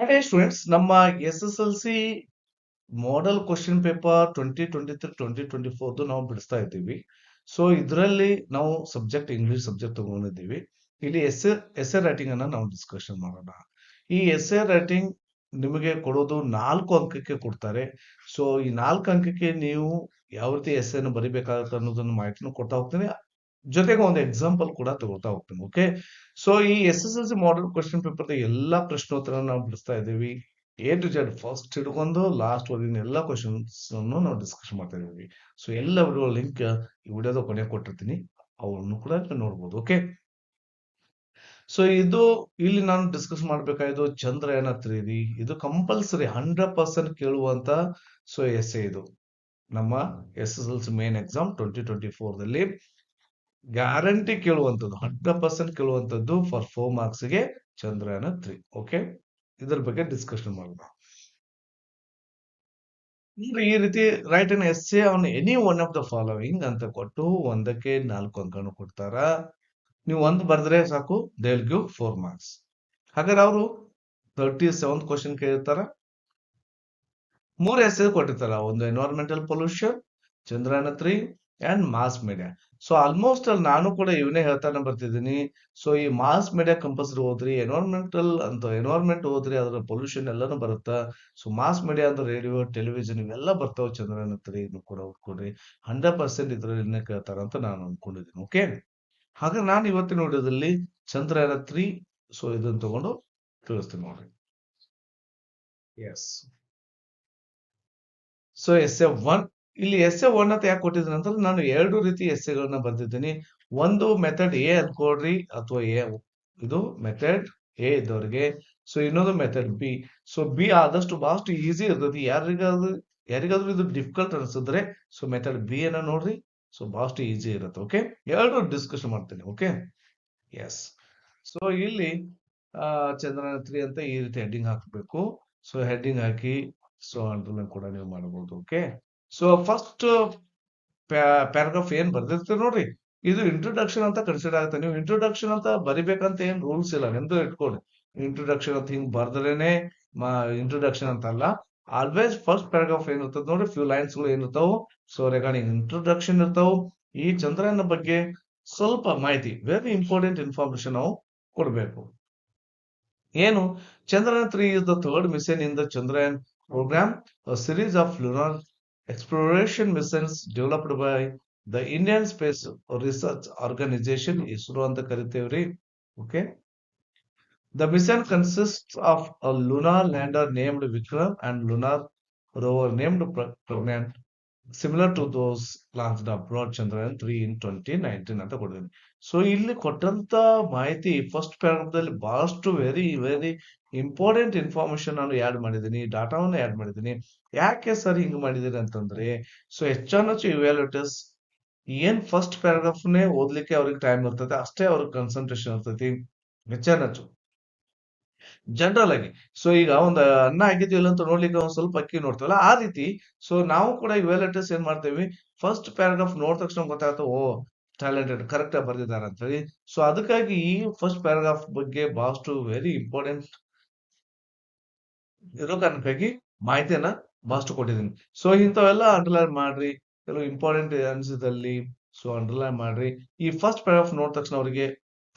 ಅದೇ ಸ್ಟೂಡೆಂಟ್ಸ್ ನಮ್ಮ SSLC model question paper 2023-2024 ನಾವು ಬಿಡಿಸ್ತಾ ಇದ್ದೀವಿ. ಸೊ ಇದರಲ್ಲಿ ನಾವು ಸಬ್ಜೆಕ್ಟ್ ಇಂಗ್ಲಿಷ್ ಸಬ್ಜೆಕ್ಟ್ ತಗೊಂಡಿದ್ದೀವಿ. ಇಲ್ಲಿ ಎಸ್ಎ ರೈಟಿಂಗ್ ಅನ್ನ ನಾವು ಡಿಸ್ಕಷನ್ ಮಾಡೋಣ. ಈ ಎಸ್ಎ ರೈಟಿಂಗ್ ನಿಮಗೆ ಕೊಡೋದು 4 ಅಂಕಕ್ಕೆ ಕೊಡ್ತಾರೆ. ಸೊ ಈ 4 ಅಂಕಕ್ಕೆ ನೀವು ಯಾವ ರೀತಿ ಎಸ್ಎ ಅನ್ನು ಬರಿಬೇಕಾಗುತ್ತೆ ಅನ್ನೋದನ್ನ ಮಾಹಿತಿನೂ ಕೊಡ್ತಾ ಹೋಗ್ತೀನಿ. ಜೊತೆಗೆ ಒಂದು ಎಕ್ಸಾಂಪಲ್ ಕೂಡ ತಗೋತಾ ಹೋಗ್ತೀನಿ. ಓಕೆ, ಸೊ ಈ SSLC ಮಾಡೆಲ್ ಕ್ವಶನ್ ಪೇಪರ್ ಎಲ್ಲಾ ಪ್ರಶ್ನೋತ್ತರ ನಾವು ಬಿಡಿಸ್ತಾ ಇದ್ದೀವಿ. A to Z ಫಸ್ಟ್ ಹಿಡ್ಕೊಂಡು ಲಾಸ್ಟ್ ವರೆಗಿನ ಎಲ್ಲ ಕ್ವಶನ್ಸ್ ನಾವು ಡಿಸ್ಕಷನ್ ಮಾಡ್ತಾ ಇದೀವಿ. ಸೊ ಎಲ್ಲ ವಿಡಿಯೋ ಲಿಂಕ್ ಈ ವಿಡಿಯೋದ ಕೊನೆ ಕೊಟ್ಟಿರ್ತೀನಿ, ಅವನ್ನು ಕೂಡ ನೋಡ್ಬೋದು. ಓಕೆ, ಸೊ ಇದು ಇಲ್ಲಿ ನಾನು ಡಿಸ್ಕಸ್ ಮಾಡ್ಬೇಕಾಯ್ತು ಚಂದ್ರಯಾನ 3D. ಇದು ಕಂಪಲ್ಸರಿ 100% ಕೇಳುವಂತ ಸೊ ಎಸ್ಸೆ. ಇದು ನಮ್ಮ SSLC ಮೇನ್ ಎಕ್ಸಾಮ್ 2024ದಲ್ಲಿ ಗ್ಯಾರಂಟಿ ಕೇಳುವಂಥದ್ದು, 100% ಕೇಳುವಂಥದ್ದು ಫಾರ್ 4 ಮಾರ್ಕ್ಸ್ಗೆ ಚಂದ್ರಯಾನ 3. ಓಕೆ, ಇದರ ಬಗ್ಗೆ ಡಿಸ್ಕಷನ್ ಮಾಡೋಣ. ಈ ರೀತಿ write an essay on any one of the following ಅಂತ ಕೊಟ್ಟು 1ಕ್ಕೆ 4 ಅಂಕನು ಕೊಡ್ತಾರ. ನೀವು 1 ಬರೆದ್ರೆ ಸಾಕು, ದೇ ವಿಲ್ ಗಿವ್ 4 ಮಾರ್ಕ್ಸ್. ಹಾಗಾದ್ರೆ ಅವರು 37th ಕ್ವಶನ್ ಕೇಳಿರ್ತಾರ, 3 ಎಸ್ಸೆ ಕೊಟ್ಟಿರ್ತಾರ. ಒಂದು environmental pollution, Chandrayaan 3 and mass media. So almost ಅಲ್ಲಿ ನಾನು ಕೂಡ ಇವನೇ ಹೇಳ್ತಾನೆ ಬರ್ತಿದ್ದೀನಿ. ಸೊ ಈ ಮಾಸ್ ಮೀಡಿಯಾ ಕಂಪಲ್ಸರಿ ಓದ್ರಿ, ಎನ್ವೈರನ್ಮೆಂಟ್ ಓದ್ರಿ, ಅದರ ಪೊಲ್ಯೂಷನ್ ಎಲ್ಲಾನು ಬರುತ್ತಾ. ಸೊ ಮಾಸ್ ಮೀಡಿಯಾ ಅಂದ್ರೆ ರೇಡಿಯೋ, ಟೆಲಿವಿಷನ್ ಇವೆಲ್ಲ ಬರ್ತಾವ. ಚಂದ್ರಯಾನ 3 ಕೂಡ ಓದ್ಕೊಡ್ರಿ, 100% ಇದ್ರಲ್ಲಿ ಕೇಳ್ತಾರ ಅಂತ ನಾನು ಅನ್ಕೊಂಡಿದ್ದೀನಿ. ಓಕೆ, ಹಾಗೆ ನಾನು ಇವತ್ತಿನ ವಿಡಿಯೋದಲ್ಲಿ ಚಂದ್ರಯಾನ 3 ಸೊ ಇದನ್ನ ತಗೊಂಡು ತಿಳಿಸ್ತೀನಿ ನೋಡ್ರಿ. ಎಸ್, ಸೊ ಎಸ್ಸೆ 1, ಇಲ್ಲಿ ಎಸ್ಸೆ 1 ಅಂತ ಯಾಕೆ ಕೊಟ್ಟಿದ್ದೀನಿ ಅಂತಂದ್ರೆ ನಾನು 2 ರೀತಿ ಎಸ್ಸೆಗಳನ್ನ ಬರ್ದಿದ್ದೀನಿ. ಒಂದು ಮೆಥಡ್ ಎ ಅನ್ಕೊಡ್ರಿ, ಅಥವಾ ಇದು ಮೆಥಡ್ ಎ ಇದ್ದವ್ರಿಗೆ. ಸೊ ಇನ್ನೊಂದು ಮೆಥಡ್ ಬಿ. ಸೊ ಬಿ ಆದಷ್ಟು ಬಹಳಷ್ಟು ಈಸಿ ಇರ್ತೈತಿ. ಯಾರಿಗಾದ್ರೂ ಇದು ಡಿಫಿಕಲ್ಟ್ ಅನ್ಸಿದ್ರೆ ಸೊ ಮೆಥಡ್ ಬಿ ಅನ್ನ ನೋಡ್ರಿ. ಸೊ ಬಹಳಷ್ಟು ಈಸಿ ಇರುತ್ತೆ. ಓಕೆ, 2 ಡಿಸ್ಕಷನ್ ಮಾಡ್ತೀನಿ. Okay, yes. ಸೊ ಇಲ್ಲಿ ಚಂದ್ರಯಾನ 3 ಅಂತ ಈ ರೀತಿ ಹೆಡ್ಡಿಂಗ್ ಹಾಕಬೇಕು. ಸೊ ಹೆಡ್ಡಿಂಗ್ ಹಾಕಿ ಸೊ ಅಂಡರ್ಲೈನ್ ಕೂಡ ನೀವು ಮಾಡಬಹುದು. ಓಕೆ, ಸೊ ಫಸ್ಟ್ ಪ್ಯಾರಾಗ್ರಾಫ್ ಏನ್ ಬರ್ದಿರ್ತೀರಿ ನೋಡ್ರಿ, ಇದು ಇಂಟ್ರೊಡಕ್ಷನ್ ಅಂತ ಕನ್ಸಿಡರ್ ಆಗುತ್ತೆ. ನೀವು ಇಂಟ್ರೊಡಕ್ಷನ್ ಅಂತ ಬರಿಬೇಕಂತ ಏನ್ ರೂಲ್ಸ್ ಇಲ್ಲ, ಎಂದು ಇಟ್ಕೊಳ್ಳಿ. ಇಂಟ್ರೊಡಕ್ಷನ್ ಅಂತ ಹಿಂಗ್ ಬರ್ದ್ರೇನೆ ಇಂಟ್ರೊಡಕ್ಷನ್ ಅಂತ ಅಲ್ಲ. ಆಲ್ವೇಸ್ ಫಸ್ಟ್ ಪ್ಯಾರಾಗ್ರಾಫ್ ಏನಿರ್ತದೆ ನೋಡ್ರಿ, ಫ್ಯೂ ಲೈನ್ಸ್ ಗಳು ಏನಿರ್ತಾವ, ಸೊ ರಿಗಾರ್ಡಿಂಗ್ ಇಂಟ್ರೊಡಕ್ಷನ್ ಇರ್ತಾವ. ಈ ಚಂದ್ರಯಾನ ಬಗ್ಗೆ ಸ್ವಲ್ಪ ಮಾಹಿತಿ, ವೆರಿ ಇಂಪಾರ್ಟೆಂಟ್ ಇನ್ಫಾರ್ಮೇಶನ್ ನಾವು ಕೊಡ್ಬೇಕು. ಏನು, Chandrayaan 3 is the third mission in the Chandrayaan program, a series of lunar exploration missions developed by the Indian Space Research Organization, ISRO ಅಂತ ಕರಿತೇವ್ರಿ. Okay, the mission consists of a lunar lander named Vikram and lunar rover named Pragyan, similar to those launched abroad Chandrayaan 3 in 2019 ಅಂತ ಕೊಟ್ಟಿದ್ದೀನಿ. So ಇಲ್ಲಿ ಕೊಟ್ಟಂತ ಮಾಹಿತಿ first ಪ್ಯಾರಾಗ್ರಾಫ್ದಲ್ಲಿ ಬಹಳಷ್ಟು very important information ನಾನು add ಮಾಡಿದ್ದೀನಿ, ಡಾಟಾವನ್ನು ಆಡ್ ಮಾಡಿದ್ದೀನಿ. ಯಾಕೆ ಸರ್ ಹಿಂಗ್ ಮಾಡಿದ್ದೀನಿ ಅಂತಂದ್ರೆ, ಸೊ ಹೆಚ್ಚು ಇವ್ಯಾಲ್ಯೂಟರ್ಸ್ ಏನ್ ಫಸ್ಟ್ ಪ್ಯಾರಾಗ್ರಾಫ್ನೇ ಓದ್ಲಿಕ್ಕೆ ಅವ್ರಿಗೆ ಟೈಮ್ ಇರ್ತದೆ, ಅಷ್ಟೇ ಅವ್ರಿಗೆ ಕಾನ್ಸಂಟ್ರೇಷನ್ ಇರ್ತೈತಿ. ಹೆಚ್ಚು ಜನರಲ್ ಆಗಿ. ಸೊ ಈಗ ಒಂದು ಅನ್ನ ಆಗಿದೆಯಲ್ಲ ಅಂತ ನೋಡ್ಲಿಕ್ಕೆ ಒಂದ್ ಸ್ವಲ್ಪ ಅಕ್ಕಿ ನೋಡ್ತೀವಲ್ಲ, ಆ ರೀತಿ ಸೊ ನಾವು ಕೂಡ ಇವ್ಯಾಲ್ಯೂಟರ್ಸ್ ಏನ್ ಮಾಡ್ತೇವಿ, ಫಸ್ಟ್ ಪ್ಯಾರಾಗ್ರಾಫ್ ನೋಡಿದ ತಕ್ಷಣ ಗೊತ್ತಾಗುತ್ತೆ, ಓ ಟ್ಯಾಲೆಂಟೆಡ್, ಕರೆಕ್ಟ್ ಆಗಿ ಬರ್ದಿದ್ದಾರೆ ಅಂತ ಹೇಳಿ. ಸೊ ಅದಕ್ಕಾಗಿ ಈ ಫಸ್ಟ್ ಪ್ಯಾರಾಗ್ರಾಫ್ ಬಗ್ಗೆ ಬಹಳಷ್ಟು ವೆರಿ ಇಂಪಾರ್ಟೆಂಟ್ ಇರೋ ಕಾರಣಕ್ಕಾಗಿ ಮಾಹಿತಿಯನ್ನ ಬಹಳಷ್ಟು ಕೊಟ್ಟಿದ್ದೀನಿ. ಸೊ ಇಂಥವೆಲ್ಲ ಅಂಡರ್ಲೈನ್ ಮಾಡ್ರಿ, ಕೆಲವು ಇಂಪಾರ್ಟೆಂಟ್ ಅನ್ಸಿದಲ್ಲಿ ಸೊ ಅಂಡರ್ಲೈನ್ ಮಾಡ್ರಿ. ಈ ಫಸ್ಟ್ ಪ್ಯಾರಾಗ್ರಾಫ್ ನೋಡಿದ ತಕ್ಷಣ ಅವರಿಗೆ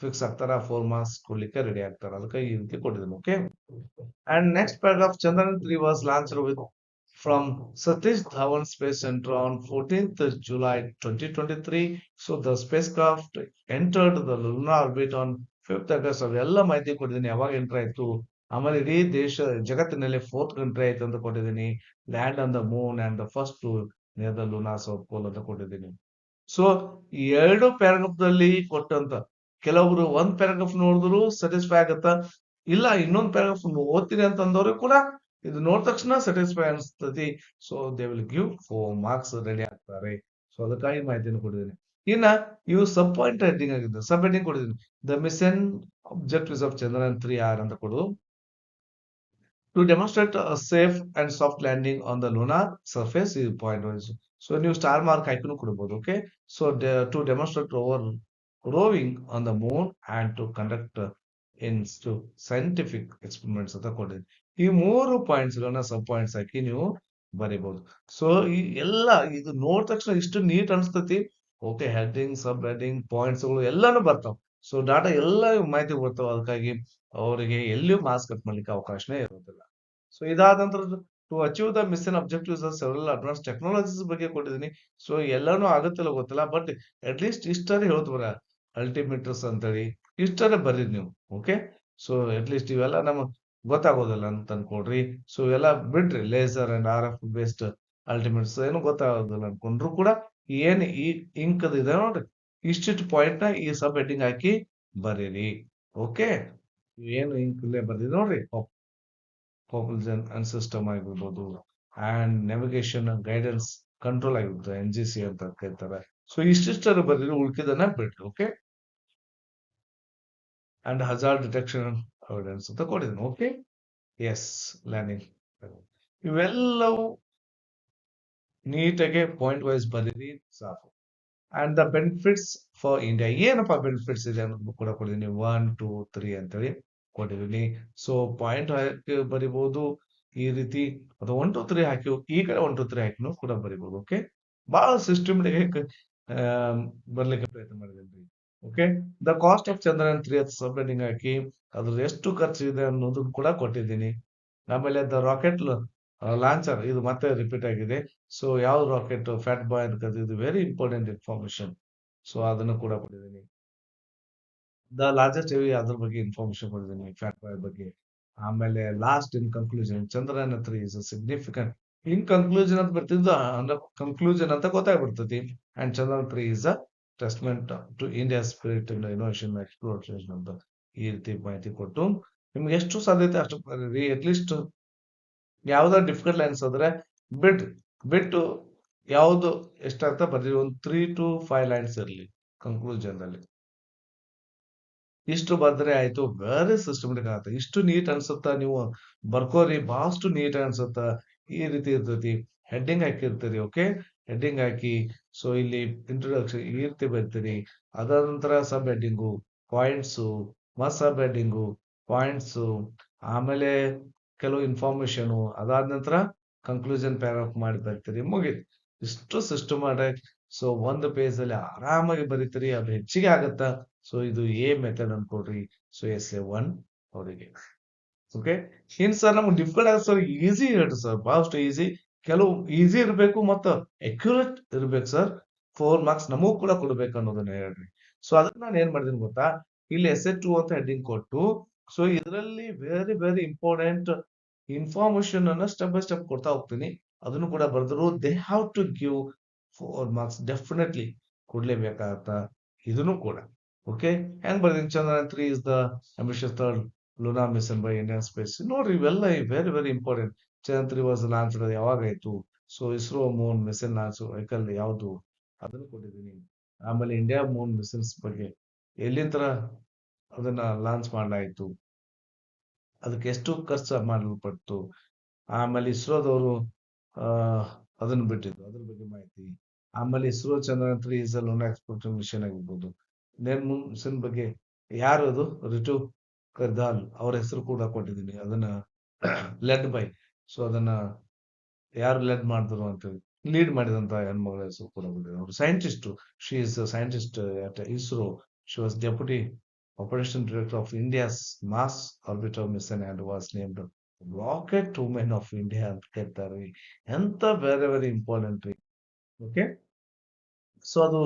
ಫಿಕ್ಸ್ ಆಗ್ತಾರ, 4 ಮಾರ್ಕ್ಸ್ ಕೊಡ್ಲಿಕ್ಕೆ ರೆಡಿ ಆಗ್ತಾರ. ಅದಕ್ಕಾಗಿ ಈ ರೀತಿ ಕೊಟ್ಟಿದ್ದೀನಿ. Okay, and next paragraph, Chandrayaan 3 was launched with from Satish Dhawan Space Center on 14th July 2023. So the spacecraft entered the lunar orbit on 5th August. ಅವೆಲ್ಲ ಮಾಹಿತಿ ಕೊಟ್ಟಿದ್ದೀನಿ, ಯಾವಾಗ ಎಂಟರ್ ಆಯ್ತು, ಆಮೇಲೆ ಇಡೀ ಜಗತ್ತಿನಲ್ಲಿ 4th ಕಂಟ್ರಿ ಆಯ್ತು ಅಂತ ಕೊಟ್ಟಿದ್ದೀನಿ. Land on the moon and the first near the lunar south pole ಅಂತ ಕೊಟ್ಟಿದ್ದೀನಿ. ಸೊ ಈ 2 ಪ್ಯಾರಾಗ್ರಾಫ್ ದಲ್ಲಿ ಕೊಟ್ಟಂತ ಕೆಲವೊಬ್ರು ಒಂದ್ ಪ್ಯಾರಾಗ್ರಾಫ್ ನೋಡಿದ್ರು ಸ್ಯಾಟಿಸ್ಫೈ ಆಗತ್ತಾ, ಇಲ್ಲ ಇನ್ನೊಂದ್ ಪ್ಯಾರಾಗ್ರಾಫ್ ಓದ್ತೀನಿ ಅಂತಂದವ್ರು ಕೂಡ ಇದು ನೋಡಿದ ತಕ್ಷಣ ಸ್ಯಾಟಿಸ್ಫೈ ಅನಿಸ್ತತಿ. So they will give 4 marks ready ಆಗ್ತಾರೆ. ಸೊ ಅದಕ್ಕಾಗಿ ಮಾಹಿತಿಯನ್ನು ಕೊಟ್ಟಿದ್ದೀನಿ. ಇನ್ನ ಇವು ಸಬ್ ಪಾಯಿಂಟ್ ಹೆಡ್ಡಿಂಗ್ ಆಗಿದ್ದು, ಸಬ್ ಹೆಡ್ಡಿಂಗ್ ಕೊಟ್ಟಿದ್ದೀನಿ. The mission objectives of Chandrayaan 3 are ಅಂತ ಕೊಡು, to demonstrate a safe and soft landing on the lunar surface, ಈ ಪಾಯಿಂಟ್ ವೈಸ್. ಸೊ ನೀವು ಸ್ಟಾರ್ ಮಾರ್ಕ್ ಹಾಕಿನೂ ಕೊಡಬಹುದು. Okay, so to demonstrate roving on the moon and to conduct in situ scientific experiments ಅಂತ ಕೊಟ್ಟಿದ್ದೀನಿ. ಈ 3 points ಗಳನ್ನ ಸಬ್ points ಹಾಕಿ ನೀವು ಬರಿಬಹುದು. So ಈ ಎಲ್ಲ ಇದು ನೋಡಿದ ತಕ್ಷಣ ಇಷ್ಟು ನೀಟ್ ಅನ್ಸ್ತತಿ. Okay, heading, sub heading, points ಗಳು ಎಲ್ಲಾನು ಬರ್ತಾವ. ಸೊ ಡಾಟಾ ಎಲ್ಲ ಮಾಹಿತಿ ಬರ್ತಾವ. ಅದಕ್ಕಾಗಿ ಅವರಿಗೆ ಎಲ್ಲಿಯೂ ಮಾರ್ಕ್ಸ್ ಕಟ್ ಮಾಡ್ಲಿಕ್ಕೆ ಅವಕಾಶನೇ ಇರೋದಿಲ್ಲ. ಸೊ ಇದಾದ ನಂತರ to achieve the mission objectives of several advance technologies ಬಗ್ಗೆ ಕೊಟ್ಟಿದ್ದೀನಿ. ಸೊ ಎಲ್ಲಾನು ಆಗುತ್ತಿಲ್ಲ ಗೊತ್ತಿಲ್ಲ, ಬಟ್ ಅಟ್ ಲೀಸ್ಟ್ ಇಷ್ಟರೇ ಹೇಳ್ತವ್ರ ಅಲ್ಟಿಮೀಟರ್ಸ್ ಅಂತೇಳಿ ಇಷ್ಟರೇ ಬರ್ರಿ ನೀವು. ಓಕೆ, ಸೊ ಅಟ್ ಲೀಸ್ಟ್ ಇವೆಲ್ಲ ನಮಗ್ ಗೊತ್ತಾಗೋದಿಲ್ಲ ಅಂತ ಅನ್ಕೊಡ್ರಿ. ಸೊ ಎಲ್ಲ ಬಿಡ್ರಿ, laser and R F based altimeters ಏನು ಗೊತ್ತಾಗೋದಿಲ್ಲ ಅನ್ಕೊಂಡ್ರು ಕೂಡ ಏನ್ ಈ ಇಂಕ್ ಇದೆ ನೋಡ್ರಿ, ಇಷ್ಟಿಷ್ಟು ಪಾಯಿಂಟ್ ನ ಈ ಸಬ್ ಹೆಡ್ಡಿಂಗ್ ಹಾಕಿ ಬರೀರಿ. ಓಕೆ, ಏನು ಇಂಕ್ ಇಲ್ಲೇ ಬರ್ದಿದೆ ನೋಡ್ರಿ, ಪಾಪ್ಯುಲೇಷನ್ ಅಂಡ್ ಸಿಸ್ಟಮ್ ಆಗಿರ್ಬೋದು, ಅಂಡ್ ನ್ಯಾವಿಗೇಷನ್ ಗೈಡೆನ್ಸ್ ಕಂಟ್ರೋಲ್ ಆಗಿರ್ಬೋದು, NGC ಅಂತ ಕರೀತಾರೆ. ಸೊ ಇಷ್ಟಿಷ್ಟರ ಬರ್ದಿರಿ, ಉಳ್ಕಿದನ್ನ ಬಿಡ್ರಿ. ಓಕೆ, ಅಂಡ್ ಹಜಾರ್ಡ್ ಡಿಟೆಕ್ಷನ್ ಅವಿಡೆನ್ಸ್ ಅಂತ ಕೊಟ್ಟಿದ್ದೀನಿ. ಓಕೆ, ಎಸ್, ಲರ್ನಿಂಗ್ ಇವೆಲ್ಲವೂ ನೀಟಾಗಿ ಪಾಯಿಂಟ್ ವೈಸ್ ಬರೀರಿ ಸಾಕು. And the benefits for India, ಏನಪ್ಪಾ ಬೆನಿಫಿಟ್ಸ್ ಇದೆ ಅನ್ನೋದು ಕೂಡ ಕೊಟ್ಟಿದ್ದೀನಿ. 1, 2, 3 ಅಂತೇಳಿ ಕೊಟ್ಟಿದ್ದೀನಿ. ಸೊ ಪಾಯಿಂಟ್ ಹಾಕಿ ಬರಿಬಹುದು ಈ ರೀತಿ, ಅಥವಾ 1, 2, 3 ಹಾಕಿ ಈ ಕಡೆ 1, 2, 3 ಹಾಕಿನೂ ಕೂಡ ಬರಿಬಹುದು. ಓಕೆ, ಬಹಳ ಸಿಸ್ಟಮೆಟಿಕ್ ಬರ್ಲಿಕ್ಕೆ ಪ್ರಯತ್ನ ಮಾಡಿದ್ದೀನಿ. Okay, the cost of Chandrayaan 3 ಸಬ್ ಹೆಡ್ಡಿಂಗ್ ಹಾಕಿ ಅದ್ರದ್ದು ಎಷ್ಟು ಖರ್ಚು ಇದೆ ಅನ್ನೋದನ್ನು ಕೂಡ ಕೊಟ್ಟಿದ್ದೀನಿ. ಆಮೇಲೆ ದ ರಾಕೆಟ್ ಲಾಂಚರ್, ಇದು ಮತ್ತೆ ರಿಪೀಟ್ ಆಗಿದೆ. ಸೊ ಯಾವ ರಾಕೆಟ್ ಫ್ಯಾಟ್ ಬಾಯ್ ಅಂತ, ಇದು ವೆರಿ ಇಂಪಾರ್ಟೆಂಟ್ ಇನ್ಫಾರ್ಮೇಶನ್. ಸೊ ಅದನ್ನು ಕೂಡ ಕೊಟ್ಟಿದ್ದೀನಿ. ದ ಲಾರ್ಜೆಸ್ಟ್ ಹೆವಿ, ಅದ್ರ ಬಗ್ಗೆ ಇನ್ಫಾರ್ಮೇಶನ್ ಕೊಟ್ಟಿದ್ದೀನಿ, ಫ್ಯಾಟ್ ಬಾಯ್ ಬಗ್ಗೆ. ಆಮೇಲೆ last in conclusion, Chandrayaan 3 is significant. In conclusion ಅಂತ ಬರ್ತಿದ್ದು ಅಂದ್ರೆ ಕನ್ಕ್ಲೂಷನ್ ಅಂತ ಗೊತ್ತಾಗ್ಬಿಡ್ತೈತಿ. And Chandrayaan 3 is a testament to India spirit and innovation exploration ಅಂತ ಈ ರೀತಿ ಮಾಹಿತಿ ಕೊಟ್ಟು ನಿಮ್ಗೆ ಎಷ್ಟು ಸಾಧ್ಯತೆ ಅಷ್ಟು ಬರೀರಿ. ಅಟ್ಲೀಸ್ಟ್ ಯಾವ್ದಾದ್ರು ಡಿಫಿಕಲ್ಟ್ ಲೈನ್ಸ್ ಆದ್ರೆ ಬಿಟ್ಟು ಯಾವ್ದು ಎಷ್ಟಾಗ್ತಾ ಬರ್ರಿ, ಒಂದು 3 to 5 ಲೈನ್ಸ್ ಇರಲಿ ಕನ್ಕ್ಲೂಷನ್ ಅಲ್ಲಿ. ಇಷ್ಟು ಬರ್ದ್ರೆ ಆಯ್ತು, ವೆರಿ ಸಿಸ್ಟಮೆಟಿಕ್ ಆಗುತ್ತೆ. ಇಷ್ಟು ನೀಟ್ ಅನ್ಸುತ್ತಾ ನೀವು ಬರ್ಕೋರಿ, ಬಹಳಷ್ಟು ನೀಟ್ ಅನ್ಸುತ್ತ. ಈ ರೀತಿ ಇರ್ತೈತಿ, ಹೆಡ್ಡಿಂಗ್ ಹಾಕಿರ್ತೀರಿ. ಓಕೆ, ಹೆಡ್ಡಿಂಗ್ ಹಾಕಿ, ಸೊ ಇಲ್ಲಿ ಇಂಟ್ರೊಡಕ್ಷನ್ ಈ ರೀತಿ ಬರ್ತೀರಿ. ಅದಾದ ನಂತರ ಸಬ್ ಹೆಡ್ಡಿಂಗು, ಪಾಯಿಂಟ್ಸು, ಸಬ್ ಹೆಡ್ಡಿಂಗು, ಪಾಯಿಂಟ್ಸು, ಆಮೇಲೆ ಕೆಲವು ಇನ್ಫಾರ್ಮೇಶನ್, ಅದಾದ ನಂತರ ಕನ್ಕ್ಲೂಷನ್ ಪ್ಯಾರಾಗ್ರಾಫ್ ಮಾಡಿ ಬರ್ತೀರಿ, ಮುಗೀತು. ಇಷ್ಟು ಸಿಸ್ಟಮ್ಯಾಟಿಕ್. ಸೊ ಒಂದು ಪೇಜ್ ಅಲ್ಲಿ ಆರಾಮಾಗಿ ಬರೀತೀರಿ, ಅದು ಹೆಚ್ಚಿಗೆ ಆಗತ್ತಾ. ಸೊ ಇದು ಎ ಮೆಥಡ್ ಅನ್ಕೊಡ್ರಿ. ಸೊ SA1 ಅವರಿಗೆ. ಓಕೆ, ಏನ್ ಸರ್ ನಮ್ಗೆ ಡಿಫಿಕಲ್ಟ್ ಆಗ ಸರ್? ಈಸಿ ಹೇಳ್ರಿ ಸರ್, ಬಹಳಷ್ಟು ಈಸಿ. ಕೆಲವು ಈಸಿ ಇರಬೇಕು ಮತ್ತು ಅಕ್ಯುರೇಟ್ ಇರ್ಬೇಕು ಸರ್. 4 ಮಾರ್ಕ್ಸ್ ನಮಗೂ ಕೂಡ ಕೊಡ್ಬೇಕು ಅನ್ನೋದನ್ನ ಹೇಳ್ರಿ. ಸೊ ಅದನ್ನ ನಾನು ಏನ್ ಮಾಡಿದೀನಿ ಗೊತ್ತಾ, ಇಲ್ಲಿ SA2 ಅಂತ ಹೆಡ್ಡಿಂಗ್ ಕೊಟ್ಟು, ಸೊ ಇದರಲ್ಲಿ ವೆರಿ ವೆರಿ ಇಂಪಾರ್ಟೆಂಟ್ ಇನ್ಫಾರ್ಮೇಶನ್ ಅನ್ನ ಸ್ಟೆಪ್ ಬೈ ಸ್ಟೆಪ್ ಕೊಡ್ತಾ ಹೋಗ್ತೀನಿ. ಅದನ್ನು ಕೂಡ ಬರೆದ್ರು they have to give 4 marks definitely ಕೊಡ್ಲೇಬೇಕಾಗತ್ತ. ಇದನ್ನು ಕೂಡ ಓಕೆ, ಹೆಂಗ್ ಬರ್ದೀನಿ, Chandrayaan 3 is the ambitious third lunar mission by Indian space. ನೋಡ್ರಿ ಇವೆಲ್ಲ very very important. Chandrayaan 3 was launched ಯಾವಾಗಾಯ್ತು, so ISRO moon mission launch vehicle ಯಾವುದು ಅದನ್ನು ಕೊಟ್ಟಿದ್ದೀನಿ. ಆಮೇಲೆ ಇಂಡಿಯಾ ಮೂನ್ ಮಿಷನ್ಸ್ ಬಗ್ಗೆ ಎಲ್ಲಿಂದ ಅದನ್ನ ಲಾಂಚ್ ಮಾಡಲಾಯಿತು, ಅದಕ್ಕೆ ಎಷ್ಟು ಖರ್ಚು ಮಾಡಲ್ಪಟ್ಟು, ಆಮೇಲೆ ಇಸ್ರೋದವರು ಅದನ್ನು ಬಿಟ್ಟಿದ್ದು, ಅದ್ರ ಬಗ್ಗೆ ಮಾಹಿತಿ. ಆಮೇಲೆ ISRO Chandrayaan 3 is lunar exploration mission ಆಗಿರ್ಬೋದು. ಮೂನ್ ಮಿಷನ್ ಬಗ್ಗೆ ಯಾರು ಅದು, ರಿಟು ಕರ್ದಾಲ್ ಅವ್ರ ಹೆಸರು ಕೂಡ ಕೊಟ್ಟಿದ್ದೀನಿ. ಅದನ್ನ ಲೆಡ್ ಬೈ, ಸೊ ಅದನ್ನ ಯಾರು ಲೆಡ್ ಮಾಡಿದ್ರು ಅಂತ ಲೀಡ್ ಮಾಡಿದಂತ ಹೆಣ್ಮಗಳ ಹೆಸರು ಕೂಡ ಕೊಟ್ಟಿದ್ದೀನಿ. ಅವರು scientist, she is scientist at ISRO. She was deputy operation director of India's Mars orbiter mission and was named rocket women of India ಅಂತ ಕರೀತಾರೆ. ಎಂತ ವೆರಿ ವೆರಿ ಇಂಪಾರ್ಟೆಂಟ್ ರೀ. ಓಕೆ, ಸೊ ಅದು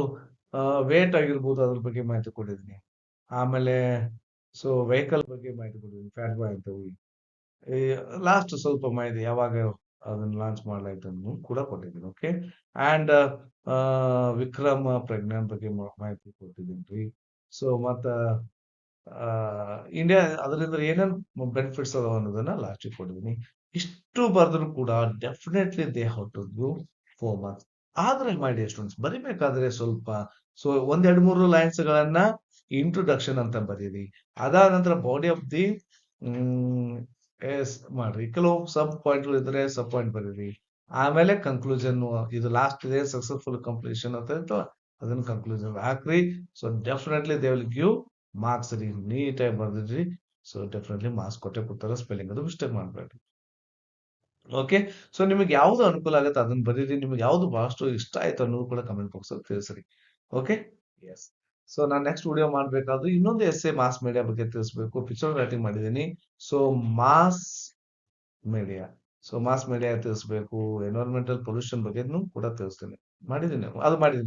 ವೇಟ್ ಆಗಿರ್ಬೋದು, ಅದ್ರ ಬಗ್ಗೆ ಮಾಹಿತಿ ಕೊಟ್ಟಿದ್ದೀನಿ. ಆಮೇಲೆ ಸೊ ವೆಹಿಕಲ್ ಬಗ್ಗೆ ಮಾಹಿತಿ ಕೊಟ್ಟಿದ್ದೀನಿ, ಫ್ಯಾಟ್ ಬಾಯ್ ಅಂತ. ಲಾಸ್ಟ್ ಸ್ವಲ್ಪ ಮಾಹಿತಿ ಯಾವಾಗ ಅದನ್ನ ಲಾಂಚ್ ಮಾಡಲಾಯ್ತು ಅನ್ನೋದು ಕೂಡ ಕೊಟ್ಟಿದ್ದೀನಿ. ಓಕೆ, ಅಂಡ್ ವಿಕ್ರಮ್ ಪ್ರಜ್ಞಾನ್ ಬಗ್ಗೆ ಮಾಹಿತಿ ಕೊಟ್ಟಿದ್ದೀನಿ ರೀ. ಸೊ ಮತ್ತ ಇಂಡಿಯಾ ಅದರಿಂದ ಏನೇನು ಬೆನಿಫಿಟ್ಸ್ ಅದಾವ ಅನ್ನೋದನ್ನ ಲಾಸ್ಟ್ ಕೊಟ್ಟಿದ್ದೀನಿ. ಇಷ್ಟು ಬರೆದ್ರು ಕೂಡ definitely they have to give 4 marks. ಆದ್ರೆ ಮೈ ಡಿಯರ್ ಸ್ಟೂಡೆಂಟ್ಸ್, ಬರಿಬೇಕಾದ್ರೆ ಸ್ವಲ್ಪ ಸೊ 1-2-3 ಲೈನ್ಸ್ ಗಳನ್ನ ಇಂಟ್ರೊಡಕ್ಷನ್ ಅಂತ ಬರೀರಿ. ಅದಾದ ನಂತರ ಬಾಡಿ ಆಫ್ ದಿ ಮಾಡ್ರಿ. ಕೆಲವು ಸಬ್ ಪಾಯಿಂಟ್ ಇದ್ರೆ ಸಬ್ ಪಾಯಿಂಟ್ ಬರೀರಿ. ಆಮೇಲೆ ಕನ್ಕ್ಲೂಷನ್, ಇದು ಲಾಸ್ಟ್ ಇದೆ ಸಕ್ಸಸ್ಫುಲ್ ಕಂಪ್ಲೀಷನ್ ಅಂತ ಇತ್ತು, ಅದನ್ನ ಕನ್ಕ್ಲೂಷನ್ ಹಾಕ್ರಿ. So definitely they will give marks ರೀ. ನೀಟಾಗಿ ಬರ್ದಿದ್ರಿ, ಸೊ ಡೆಫಿನೆಟ್ಲಿ ಮಾರ್ಕ್ಸ್ ಕೊಟ್ಟೆ ಕೊಡ್ತಾರೆ, ಸ್ಪೆಲ್ಲಿಂಗ್ ಅದು ಮಿಸ್ಟೇಕ್ ಮಾಡಬೇಡಿ. ಓಕೆ. ಸೊ ನಿಮಗೆ ಯಾವ್ದು ಅನುಕೂಲ ಆಗುತ್ತೆ ಅದನ್ನ ಬರೀರಿ. ನಿಮ್ಗೆ ಯಾವ್ದು ಬಹಳಷ್ಟು ಇಷ್ಟ ಆಯ್ತು ಅನ್ನೋದು ಕೂಡ ಕಮೆಂಟ್ ಬಾಕ್ಸ್ ಅಲ್ಲಿ ತಿಳಿಸ್ರಿ. ಓಕೆ. ಎಸ್. ಸೊ ನಾನು ನೆಕ್ಸ್ಟ್ ವಿಡಿಯೋ ಮಾಡ್ಬೇಕಾದ್ರೆ ಇನ್ನೊಂದು ಎಸ್ಸೆ ಮಾಸ್ ಮೀಡಿಯಾ ಬಗ್ಗೆ ತಿಳಿಸ್ಬೇಕು. ಪಿಕ್ಚರ್ ರೈಟಿಂಗ್ ಮಾಡಿದ್ದೀನಿ. So mass media. So mass media ತಿಳಿಸ್ಬೇಕು. ಎನ್ವೈರನ್ಮೆಂಟಲ್ ಪೊಲ್ಯೂಷನ್ ಬಗ್ಗೆನೂ ಕೂಡ ತಿಳಿಸ್ತೀನಿ. ಮಾಡಿದ್ದೀನಿ.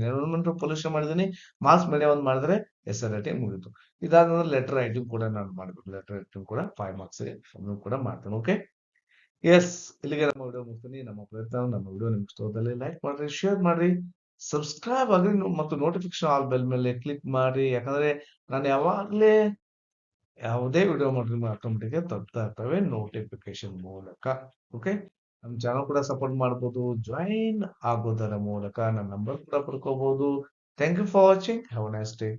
ಎನ್ವೈರನ್ಮೆಂಟಲ್ ಪೊಲ್ಯೂಷನ್ ಮಾಡಿದ್ದೀನಿ. ಮಾಸ್ ಮೀಡಿಯಾ ಒಂದು ಮಾಡಿದ್ರೆ ಎಸ್ಸೆ ರೈಟಿಂಗ್ ಮುಗೀತು. ಇದಾದ್ಮೇಲೆ ಲೆಟರ್ ರೈಟಿಂಗ್ ಕೂಡ ನಾನು ಮಾಡ್ಬೇಕು. ಲೆಟರ್ ರೈಟಿಂಗ್ ಕೂಡ 5 ಮಾರ್ಕ್ಸ್ ಅದನ್ನು ಕೂಡ ಮಾಡ್ತೇನೆ. ಓಕೆ. ಎಸ್. ಇಲ್ಲಿಗೆ ನಮ್ಮ ವಿಡಿಯೋ ಮುಗಿಸ್ತೀನಿ. ನಮ್ಮ ಪ್ರಯತ್ನ ನಮ್ಮ ವಿಡಿಯೋ ನಿಮ್ಗೆ ಇಷ್ಟವಾದಲ್ಲಿ ಲೈಕ್ ಮಾಡ್ರಿ, ಶೇರ್ ಮಾಡ್ರಿ, ಸಬ್ಸ್ಕ್ರೈಬ್ ಆಗ್ರಿ ಮತ್ತು ನೋಟಿಫಿಕೇಶನ್ ಆಲ್ ಬೆಲ್ ಮೇಲೆ ಕ್ಲಿಕ್ ಮಾಡಿ. ಯಾಕಂದ್ರೆ ನಾನು ಯಾವಾಗ್ಲೇ ಯಾವುದೇ ವಿಡಿಯೋ ಮಾಡಿದ್ರು ನಿಮ್ಗೆ ಆಟೋಮೆಟಿಕ್ ತಲುಪ್ತಾ ಇರ್ತವೆ ನೋಟಿಫಿಕೇಶನ್ ಮೂಲಕ. ಓಕೆ. ನಮ್ಮ ಚಾನಲ್ ಕೂಡ ಸಪೋರ್ಟ್ ಮಾಡ್ಬೋದು. ಜಾಯಿನ್ ಆಗೋದರ ಮೂಲಕ ನನ್ನ ನಂಬರ್ ಕೂಡ ಪಡ್ಕೋಬಹುದು. Thank you for watching. Have a nice day.